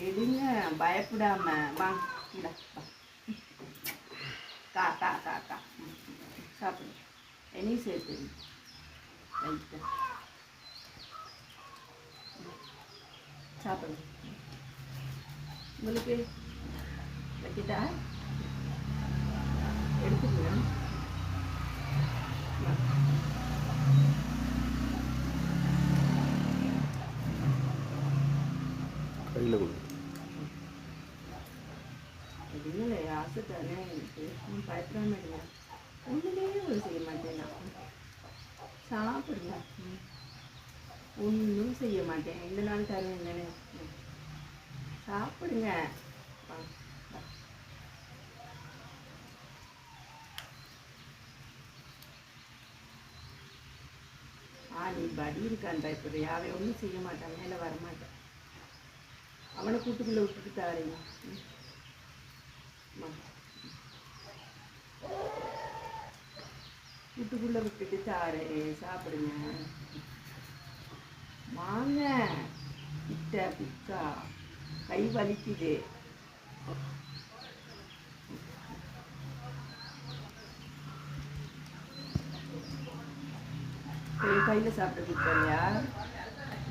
எடுங்க பயப்படாம வாங்க இந்தா வா. கா கா கா கா சாப்பிடு என்னையும் சேர்த்து ரைட்டு சாப்பிடு உங்களுக்கு வைக்கிட்டா எடுத்துக்கங்க கையில் கொடு இல்லை ஆசை தானே எனக்கு பயப்படாம இருங்க ஒன்றுமே ஒரு செய்ய மாட்டேன் நான் சாப்பிடுங்க ஒன்றும் செய்ய மாட்டேன் இந்த நாள் தருவேன் என்னன்னு சாப்பிடுங்க நீ படி இருக்கான் பயப்படுறியா அவன் ஒன்றும் செய்ய மாட்டான் மேலே வரமாட்டான் அவனை கூட்டுக்குள்ளே விட்டுட்டு தாரீங்க வீட்டுக்குள்ளே விட்டுட்டு தாரே சாப்பிடுங்க வாங்க பிச்சை பிச்சா கை வலிக்குது கையில் சாப்பிட கொடுத்தாயா